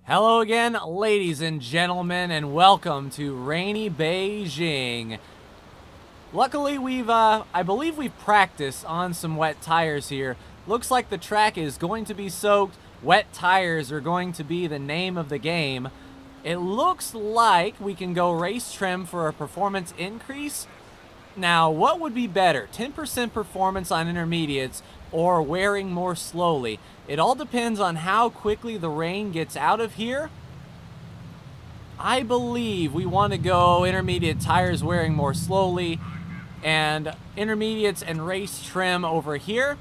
Hello again, ladies and gentlemen, and welcome to rainy Beijing. Luckily, I believe we've practiced on some wet tires here. Looks like the track is going to be soaked. Wet tires are going to be the name of the game. It looks like we can go race trim for a performance increase. Now, what would be better, 10% performance on intermediates or wearing more slowly? It all depends on how quickly the rain gets out of here. I believe we want to go intermediate tires wearing more slowly and intermediates and race trim over here,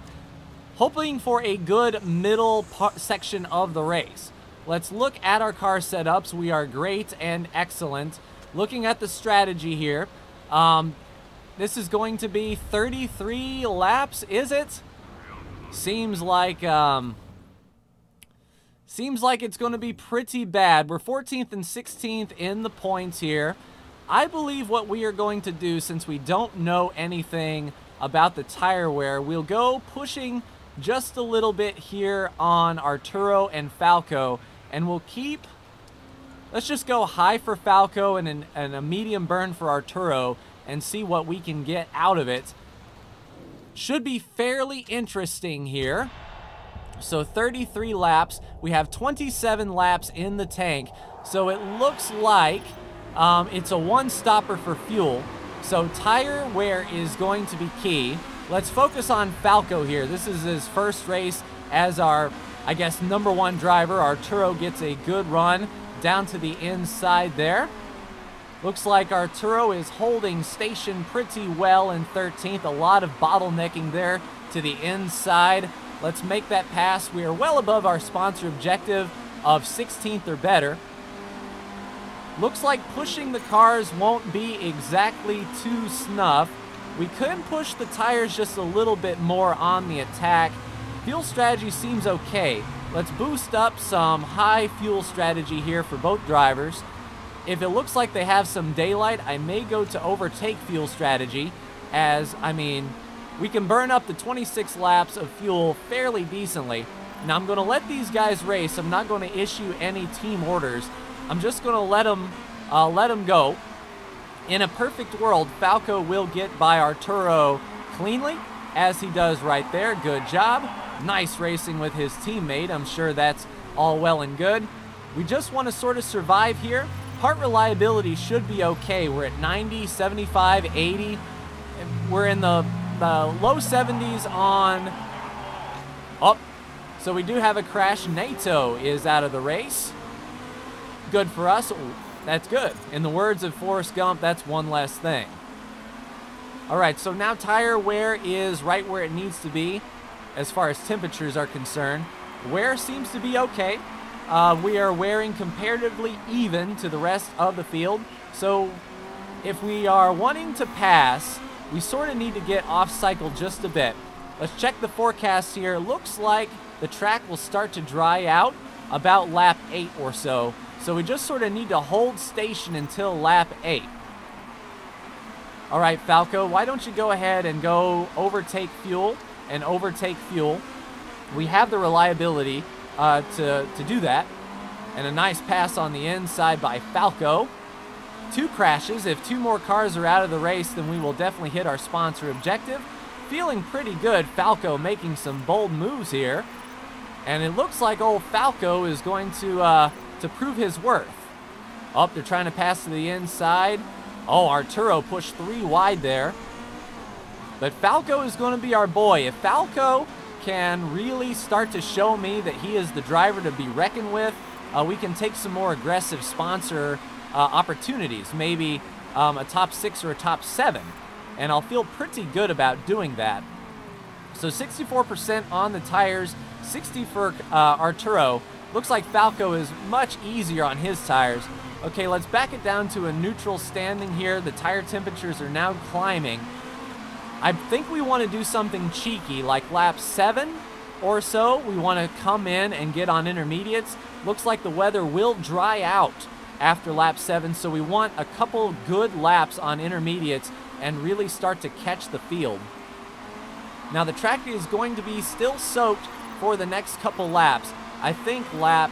hoping for a good middle section of the race. Let's look at our car setups. We are great and excellent. Looking at the strategy here, this is going to be 33 laps, is it? Seems like it's going to be pretty bad. We're 14th and 16th in the points here. I believe what we are going to do, since we don't know anything about the tire wear, we'll go pushing just a little bit here on Arturo and Falco, and we'll keep, let's just go high for Falco and a medium burn for Arturo and see what we can get out of it. Should be fairly interesting here. So 33 laps. We have 27 laps in the tank. So it looks like it's a one-stopper for fuel. So tire wear is going to be key. Let's focus on Falco here. This is his first race as our, I guess, #1 driver. Arturo gets a good run down to the inside there. Looks like Arturo is holding station pretty well in 13th. A lot of bottlenecking there to the inside. Let's make that pass. We are well above our sponsor objective of 16th or better. Looks like pushing the cars won't be exactly too snuff. We could push the tires just a little bit more on the attack. Fuel strategy seems okay. Let's boost up some high fuel strategy here for both drivers. If it looks like they have some daylight, I may go to overtake fuel strategy, as, I mean, we can burn up the 26 laps of fuel fairly decently. Now, I'm going to let these guys race. I'm not going to issue any team orders. I'm just going to let them go. In a perfect world, Falco will get by Arturo cleanly, as he does right there. Good job. Nice racing with his teammate. I'm sure that's all well and good. We just want to sort of survive here. Part reliability should be okay. We're at 90, 75, 80. We're in the low 70s on... Oh, so we do have a crash. NATO is out of the race. Good for us. That's good. In the words of Forrest Gump, that's one less thing. All right, so now tire wear is right where it needs to be as far as temperatures are concerned. Wear seems to be okay. We are wearing comparatively even to the rest of the field. So if we are wanting to pass, we sort of need to get off cycle just a bit. Let's check the forecast here. Looks like the track will start to dry out about lap 8 or so. So we just sort of need to hold station until lap 8. All right, Falco, why don't you go ahead and go overtake fuel and overtake fuel. We have the reliability to do that. And a nice pass on the inside by Falco. 2 crashes. If 2 more cars are out of the race, then we will definitely hit our sponsor objective. Feeling pretty good. Falco making some bold moves here. And it looks like old Falco is going to prove his worth. Oh, they're trying to pass to the inside. Oh, Arturo pushed 3 wide there. But Falco is going to be our boy. If Falco can really start to show me that he is the driver to be reckoned with, we can take some more aggressive sponsor opportunities, maybe a top 6 or a top 7, and I'll feel pretty good about doing that. So 64% on the tires, 60 for Arturo. Looks like Falco is much easier on his tires. Okay, let's back it down to a neutral standing here. The tire temperatures are now climbing. I think we want to do something cheeky, like lap 7 or so. We want to come in and get on intermediates. Looks like the weather will dry out after lap 7, so we want a couple good laps on intermediates and really start to catch the field. Now the track is going to be still soaked for the next couple laps. I think lap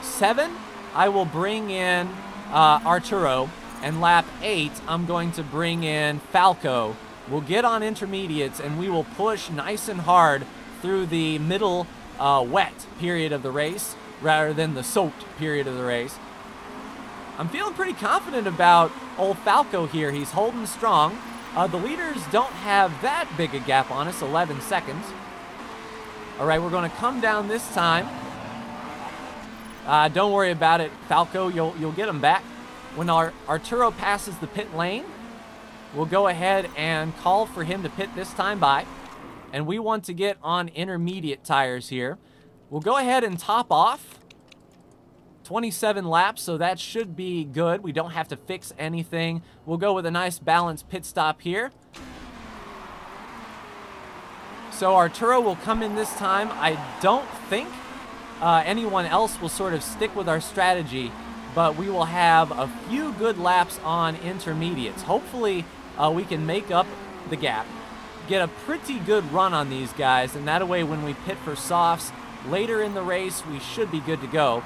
7, I will bring in Arturo, and lap 8, I'm going to bring in Falco. We'll get on intermediates, and we will push nice and hard through the middle wet period of the race, rather than the soaked period of the race. I'm feeling pretty confident about old Falco here. He's holding strong. The leaders don't have that big a gap on us, 11 seconds. All right, we're going to come down this time. Don't worry about it, Falco. You'll get him back. When Arturo passes the pit lane, we'll go ahead and call for him to pit this time by. And we want to get on intermediate tires here. We'll go ahead and top off. 27 laps, so that should be good. We don't have to fix anything. We'll go with a nice balanced pit stop here. So Arturo will come in this time. I don't think anyone else will sort of stick with our strategy, but we will have a few good laps on intermediates. Hopefully we can make up the gap, get a pretty good run on these guys, and that way when we pit for softs later in the race, we should be good to go.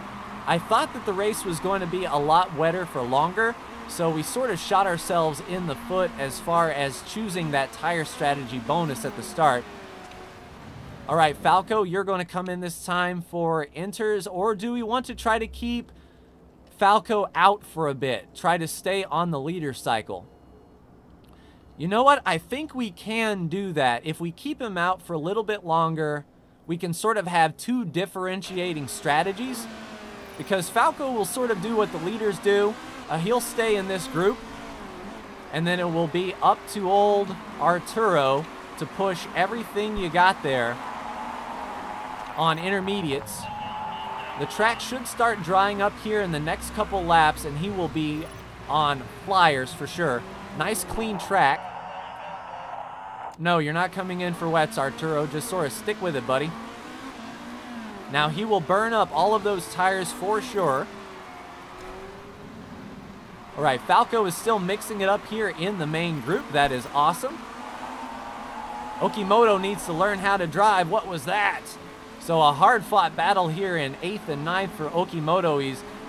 I thought that the race was going to be a lot wetter for longer, so we sort of shot ourselves in the foot as far as choosing that tire strategy bonus at the start. All right, Falco, you're going to come in this time for inters, or do we want to try to keep Falco out for a bit, try to stay on the leader cycle? You know what? I think we can do that. If we keep him out for a little bit longer, we can sort of have two differentiating strategies, because Falco will sort of do what the leaders do. He'll stay in this group, and then it will be up to old Arturo to push everything you got there on intermediates. The track should start drying up here in the next couple laps, and he will be on flyers for sure. Nice clean track. No, you're not coming in for wets, Arturo. Just sort of stick with it, buddy. Now he will burn up all of those tires for sure. All right, Falco is still mixing it up here in the main group. That is awesome. Okimoto needs to learn how to drive. What was that? So a hard-fought battle here in 8th and 9th for Okimoto.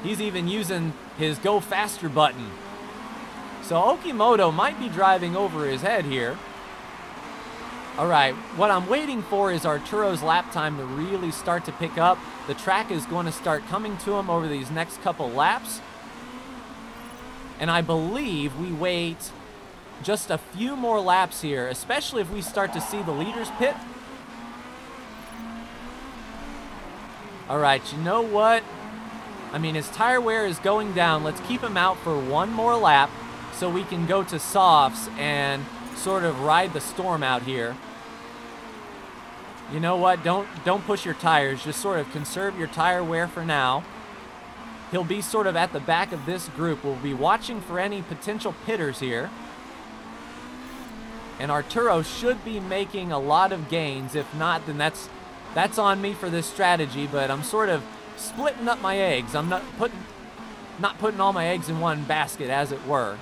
He's even using his go faster button. So Okimoto might be driving over his head here. All right, what I'm waiting for is Arturo's lap time to really start to pick up. The track is going to start coming to him over these next couple laps. And I believe we wait just a few more laps here, especially if we start to see the leaders pit. All right, you know what? I mean, his tire wear is going down. Let's keep him out for one more lap so we can go to softs and sort of ride the storm out here. You know what? Don't push your tires. Just sort of conserve your tire wear for now. He'll be sort of at the back of this group. We'll be watching for any potential pitters here. And Arturo should be making a lot of gains. If not, then that's on me for this strategy, but I'm sort of splitting up my eggs. I'm not putting all my eggs in one basket, as it were.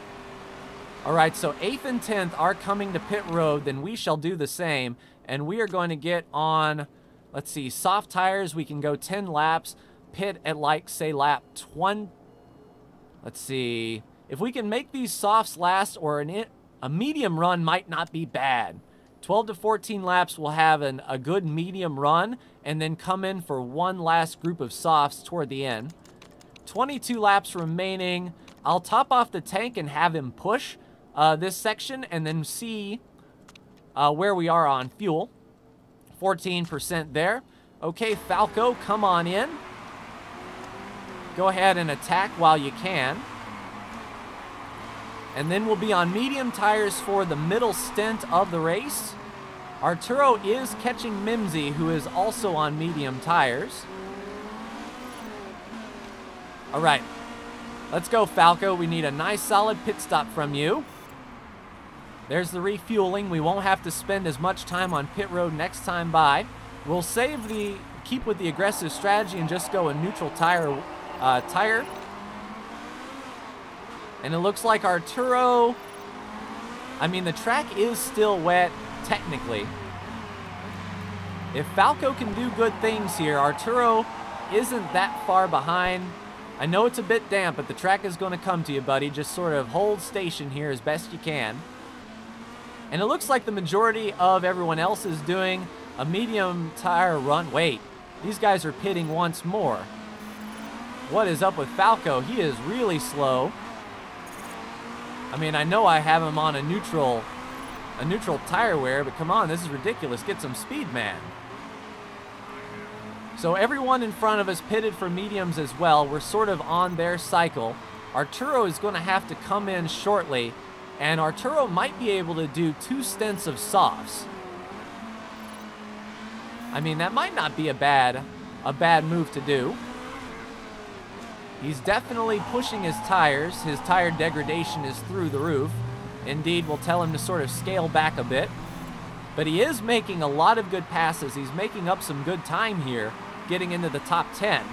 All right, so 8th and 10th are coming to pit road, then we shall do the same, and we are going to get on, let's see, soft tires. We can go 10 laps, pit at like, say, lap 20. Let's see. If we can make these softs last, or a medium run might not be bad. 12 to 14 laps, we'll have a good medium run, and then come in for one last group of softs toward the end. 22 laps remaining. I'll top off the tank and have him push this section, and then see where we are on fuel. 14% there. Okay, Falco, come on in. Go ahead and attack while you can. And then we'll be on medium tires for the middle stint of the race. Arturo is catching Mimsy, who is also on medium tires. All right, let's go, Falco. We need a nice solid pit stop from you. There's the refueling. We won't have to spend as much time on pit road next time by. We'll keep with the aggressive strategy and just go a neutral tire. And it looks like Arturo, I mean, the track is still wet, technically. If Falco can do good things here, Arturo isn't that far behind. I know it's a bit damp, but the track is going to come to you, buddy. Just sort of hold station here as best you can. And it looks like the majority of everyone else is doing a medium tire run. Wait, these guys are pitting once more. What is up with Falco? He is really slow. I mean, I know I have him on a neutral tire wear, but come on, this is ridiculous. Get some speed, man. So everyone in front of us pitted for mediums as well. We're sort of on their cycle. Arturo is going to have to come in shortly, and Arturo might be able to do 2 stints of softs. I mean, that might not be a bad move to do. He's definitely pushing his tires. His tire degradation is through the roof. Indeed, we'll tell him to sort of scale back a bit. But he is making a lot of good passes. He's making up some good time here, getting into the top 10.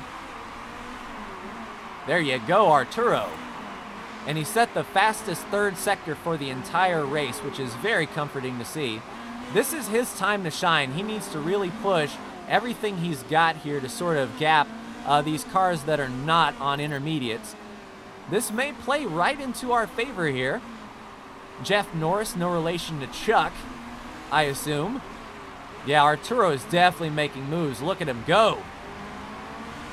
There you go, Arturo. And he set the fastest 3rd sector for the entire race, which is very comforting to see. This is his time to shine. He needs to really push everything he's got here to sort of gap these cars that are not on intermediates. This may play right into our favor here. Jeff Norris, no relation to Chuck, I assume. Yeah, Arturo is definitely making moves. Look at him go.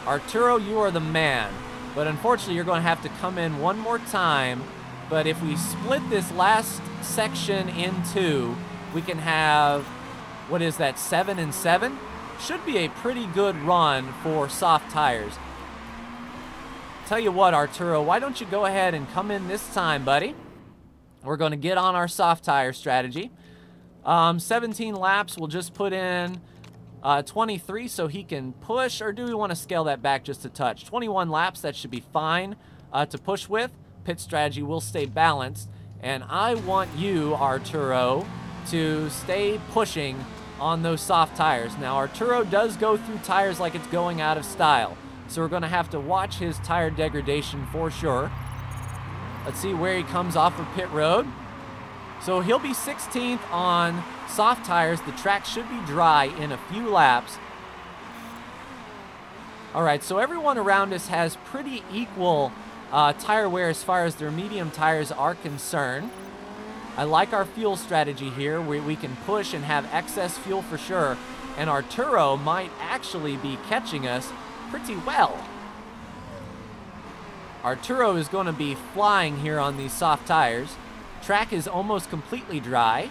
Arturo, you are the man. But unfortunately, you're going to have to come in one more time. But if we split this last section in 2, we can have, what is that, 7 and 7? Should be a pretty good run for soft tires. Tell you what, Arturo, why don't you go ahead and come in this time, buddy? We're going to get on our soft tire strategy. 17 laps, we'll just put in 23 so he can push, or do we want to scale that back just a touch? 21 laps, that should be fine to push with. Pit strategy will stay balanced, and I want you, Arturo, to stay pushing on those soft tires. Now, Arturo does go through tires like it's going out of style, so we're going to have to watch his tire degradation for sure. Let's see where he comes off of pit road. So he'll be 16th on soft tires. The track should be dry in a few laps. All right, so everyone around us has pretty equal tire wear as far as their medium tires are concerned. I like our fuel strategy here. We can push and have excess fuel for sure. And Arturo might actually be catching us pretty well. Arturo is going to be flying here on these soft tires. Track is almost completely dry,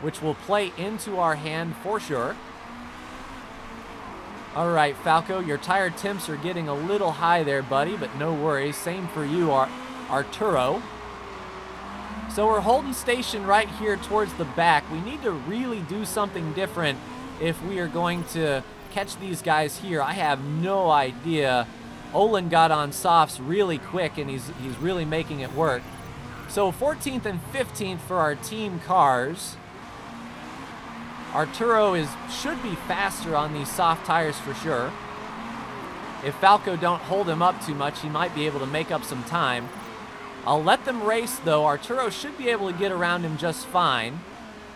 which will play into our hand for sure. All right, Falco, your tire temps are getting a little high there, buddy, but no worries. Same for you, Arturo. So we're holding station right here towards the back. We need to really do something different if we are going to catch these guys here. I have no idea. Olin got on softs really quick, and he's really making it work. So 14th and 15th for our team cars. Arturo should be faster on these soft tires for sure. If Falco don't hold him up too much, he might be able to make up some time. I'll let them race, though. Arturo should be able to get around him just fine.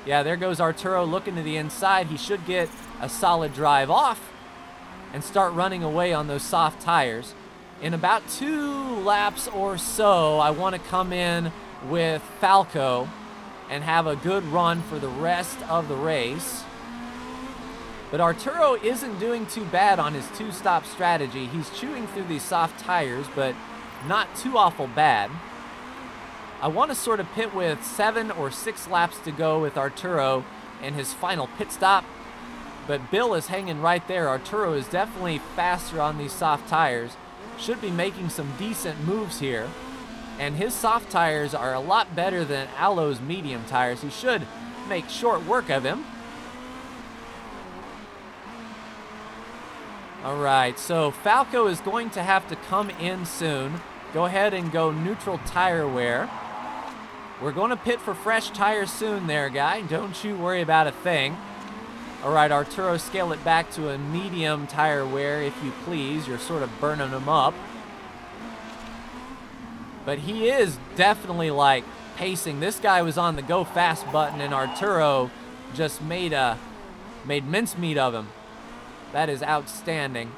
Yeah, there goes Arturo looking to the inside. He should get a solid drive off and start running away on those soft tires. In about 2 laps or so, I want to come in with Falco and have a good run for the rest of the race. But Arturo isn't doing too bad on his 2-stop strategy. He's chewing through these soft tires, but not too awful bad. I want to sort of pit with 7 or 6 laps to go with Arturo in his final pit stop. But Bill is hanging right there. Arturo is definitely faster on these soft tires. Should be making some decent moves here. And his soft tires are a lot better than Alo's medium tires. He should make short work of him. All right, so Falco is going to have to come in soon. Go ahead and go neutral tire wear. We're going to pit for fresh tires soon there, guy. Don't you worry about a thing. All right, Arturo, scale it back to a medium tire wear, if you please. You're sort of burning him up. But he is definitely, like, pacing. This guy was on the go fast button, and Arturo just made mincemeat of him. That is outstanding.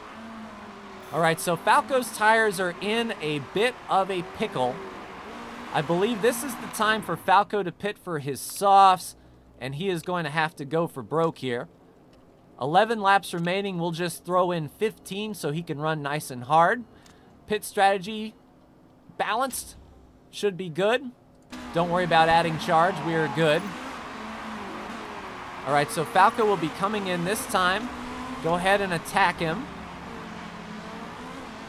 All right, so Falco's tires are in a bit of a pickle. I believe this is the time for Falco to pit for his softs, and he is going to have to go for broke here. 11 laps remaining. We'll just throw in 15 so he can run nice and hard. Pit strategy balanced. Should be good. Don't worry about adding charge. We are good. All right, so Falco will be coming in this time. Go ahead and attack him.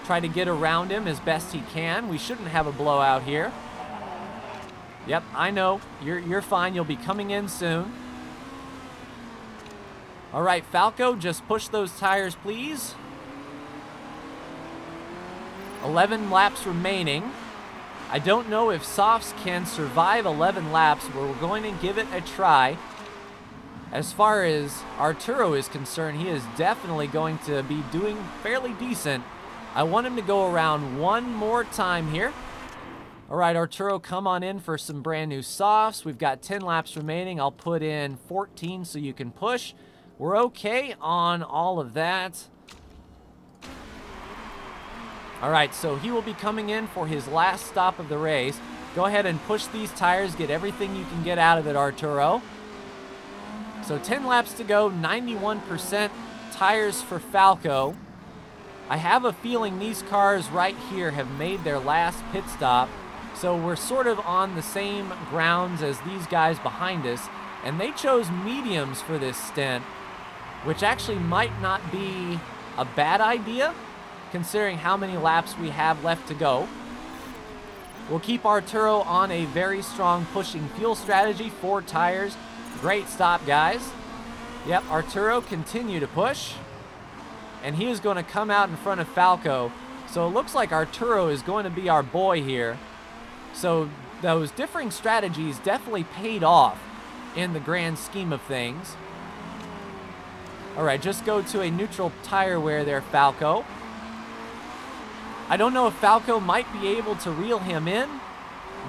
Try to get around him as best he can. We shouldn't have a blowout here. Yep, I know. You're fine. You'll be coming in soon. All right, Falco, just push those tires, please. 11 laps remaining. I don't know if softs can survive 11 laps, but we're going to give it a try. As far as Arturo is concerned, he is definitely going to be doing fairly decent. I want him to go around one more time here. All right, Arturo, come on in for some brand new softs. We've got 10 laps remaining. I'll put in 14 so you can push. We're okay on all of that. All right, so he will be coming in for his last stop of the race. Go ahead and push these tires. Get everything you can get out of it, Arturo. So 10 laps to go, 91% tires for Falco. I have a feeling these cars right here have made their last pit stop. So we're sort of on the same grounds as these guys behind us. And they chose mediums for this stint, which actually might not be a bad idea, considering how many laps we have left to go. We'll keep Arturo on a very strong pushing fuel strategy. 4 tires. Great stop, guys. Yep, Arturo, continue to push. And he is going to come out in front of Falco. So it looks like Arturo is going to be our boy here. So those differing strategies definitely paid off in the grand scheme of things. All right, just go to a neutral tire wear there, Falco. I don't know if Falco might be able to reel him in,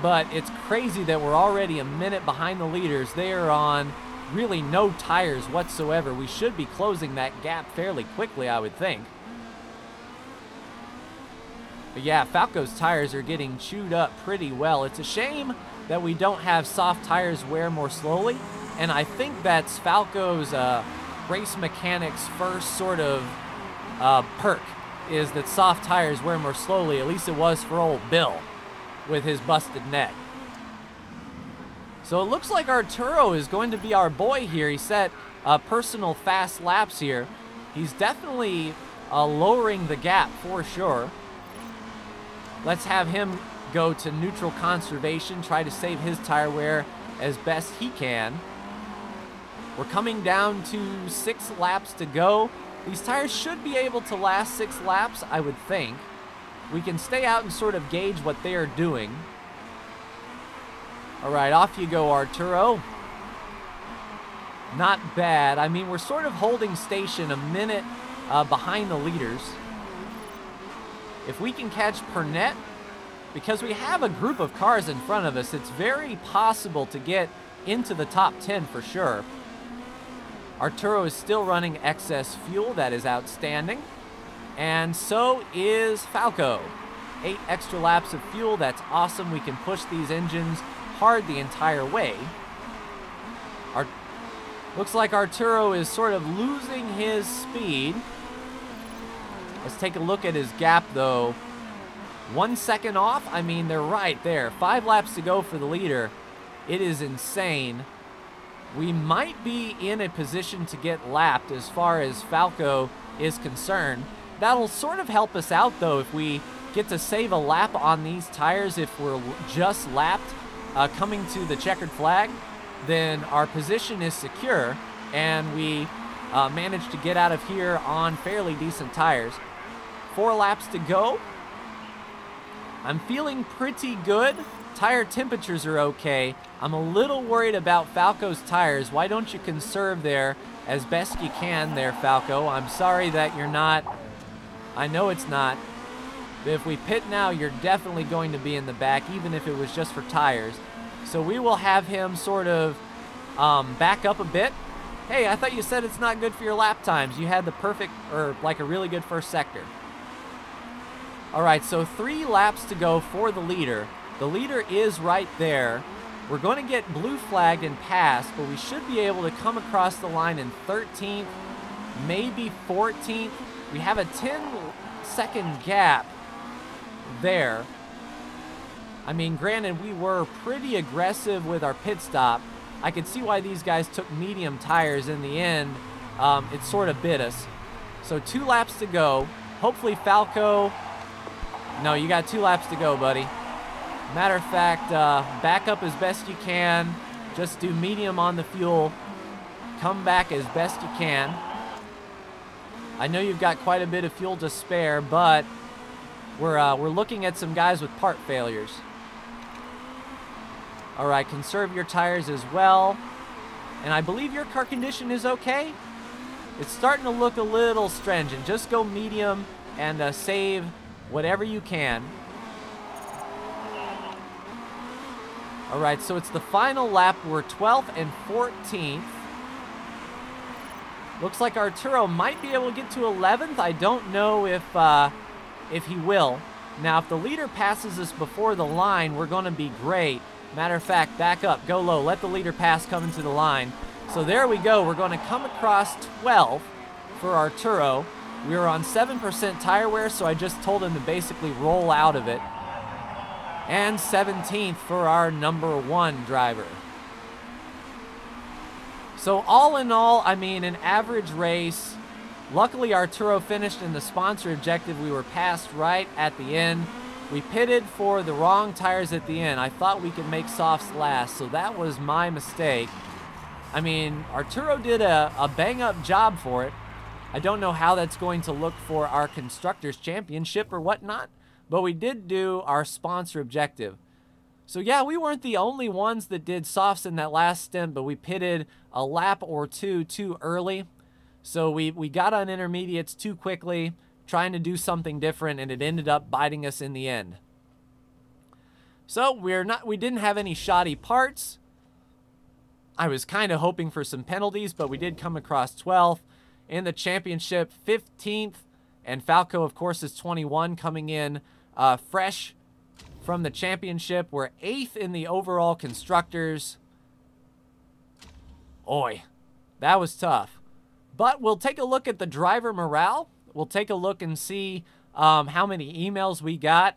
but it's crazy that we're already a minute behind the leaders. They are on really no tires whatsoever. We should be closing that gap fairly quickly, I would think. But yeah, Falco's tires are getting chewed up pretty well. It's a shame that we don't have soft tires wear more slowly, and I think that's Falco's race mechanics first sort of perk, is that soft tires wear more slowly. At least it was for old Bill with his busted neck. So it looks like Arturo is going to be our boy here. He set personal fast laps here. He's definitely lowering the gap for sure. Let's have him go to neutral conservation, try to save his tire wear as best he can. We're coming down to 6 laps to go. These tires should be able to last 6 laps, I would think. We can stay out and sort of gauge what they are doing. All right, off you go, Arturo. Not bad. I mean, we're sort of holding station a minute behind the leaders. If we can catch Pernette, because we have a group of cars in front of us, it's very possible to get into the top 10 for sure. Arturo is still running excess fuel. That is outstanding. And so is Falco. 8 extra laps of fuel. That's awesome. We can push these engines hard the entire way. Looks like Arturo is sort of losing his speed. Let's take a look at his gap, though. 1 second off. I mean, they're right there. 5 laps to go for the leader. It is insane. We might be in a position to get lapped as far as Falco is concerned. That'll sort of help us out, though, if we get to save a lap on these tires. If we're just lapped coming to the checkered flag, then our position is secure, and we manage to get out of here on fairly decent tires. 4 laps to go. I'm feeling pretty good. Tire temperatures are okay. I'm a little worried about Falco's tires. Why don't you conserve there as best you can there, Falco? I'm sorry that you're not. I know it's not. But if we pit now, you're definitely going to be in the back, even if it was just for tires. So we will have him sort of back up a bit. Hey, I thought you said it's not good for your lap times. You had the perfect, or like a really good first sector. All right, so 3 laps to go for the leader. The leader is right there. We're going to get blue flagged and passed, but we should be able to come across the line in 13th, maybe 14th. We have a 10-second gap there. I mean, granted, we were pretty aggressive with our pit stop. I could see why these guys took medium tires in the end. It sort of bit us. So 2 laps to go. Hopefully Falco... No, you got 2 laps to go, buddy. Matter of fact, back up as best you can. Just do medium on the fuel. Come back as best you can. I know you've got quite a bit of fuel to spare, but we're looking at some guys with part failures. All right, conserve your tires as well. And I believe your car condition is okay. It's starting to look a little stringent. Just go medium and save whatever you can. All right, so it's the final lap. We're 12th and 14th. Looks like Arturo might be able to get to 11th. I don't know if he will. Now, if the leader passes us before the line, we're going to be great. Matter of fact, back up, go low, let the leader pass come into the line. So there we go. We're going to come across 12th for Arturo. We were on 7% tire wear, so I just told him to basically roll out of it. And 17th for our number 1 driver. So all in all, I mean, an average race. Luckily, Arturo finished in the sponsor objective. We were passed right at the end. We pitted for the wrong tires at the end. I thought we could make softs last, so that was my mistake. I mean, Arturo did a bang-up job for it. I don't know how that's going to look for our Constructors' Championship or whatnot, but we did do our sponsor objective. So yeah, we weren't the only ones that did softs in that last stint, but we pitted a lap or two too early. So we got on intermediates too quickly, trying to do something different, and it ended up biting us in the end. So we didn't have any shoddy parts. I was kind of hoping for some penalties, but we did come across 12th. In the championship, 15th, and Falco, of course, is 21, coming in fresh from the championship. We're 8th in the overall Constructors. Oi, that was tough. But we'll take a look at the driver morale. We'll take a look and see how many emails we got.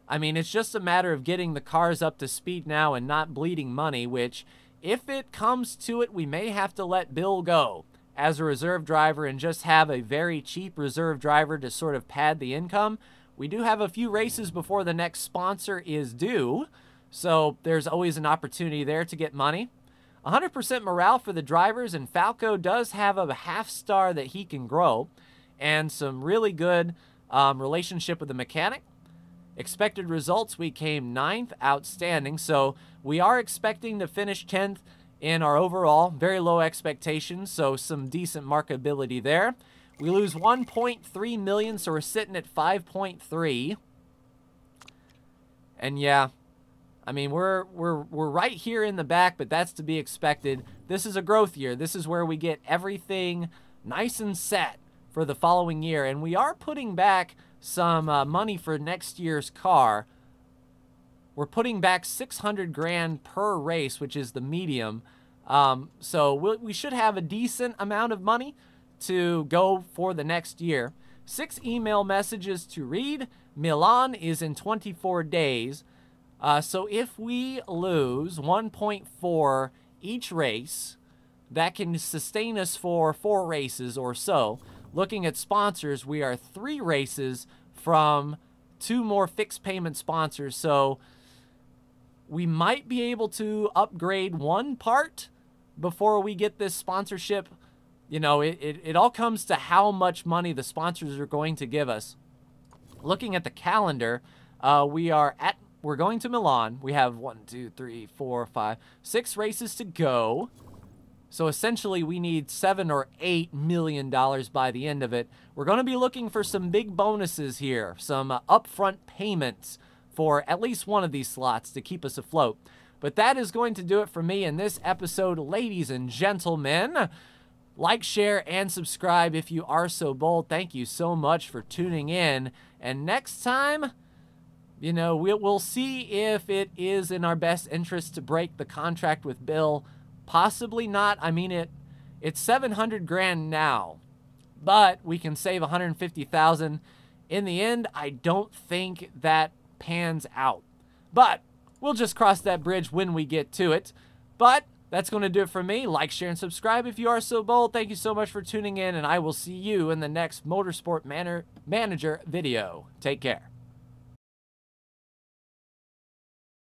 I mean, it's just a matter of getting the cars up to speed now and not bleeding money, which, if it comes to it, we may have to let Bill go as a reserve driver and just have a very cheap reserve driver to sort of pad the income. We do have a few races before the next sponsor is due, so there's always an opportunity there to get money. 100% morale for the drivers, and Falco does have a half star that he can grow, and some really good relationship with the mechanic. Expected results, we came 9th, outstanding, so we are expecting to finish 10th in our overall. Very low expectations, so some decent markability there. We lose 1.3 million, so we're sitting at 5.3. And yeah, I mean, we're right here in the back, but that's to be expected. This is a growth year. This is where we get everything nice and set for the following year, and we are putting back some money for next year's car. We're putting back 600 grand per race, which is the medium. So we should have a decent amount of money to go for the next year. 6 email messages to read. Milan is in 24 days. So if we lose 1.4 each race, that can sustain us for 4 races or so. Looking at sponsors, we are 3 races from 2 more fixed payment sponsors. So we might be able to upgrade 1 part before we get this sponsorship. You know, it all comes to how much money the sponsors are going to give us. Looking at the calendar, we're going to Milan. We have 1, 2, 3, 4, 5, 6 races to go. So essentially we need $7 or $8 million by the end of it. We're going to be looking for some big bonuses here, some upfront payments for at least one of these slots to keep us afloat. But that is going to do it for me in this episode, ladies and gentlemen. Like, share, and subscribe if you are so bold. Thank you so much for tuning in. And next time, you know, we'll see if it is in our best interest to break the contract with Bill. Possibly not. I mean, it's 700 grand now, but we can save 150,000. In the end, I don't think that pans out. But we'll just cross that bridge when we get to it. But that's going to do it for me. Like, share, and subscribe if you are so bold. Thank you so much for tuning in, and I will see you in the next Motorsport Manager video. Take care.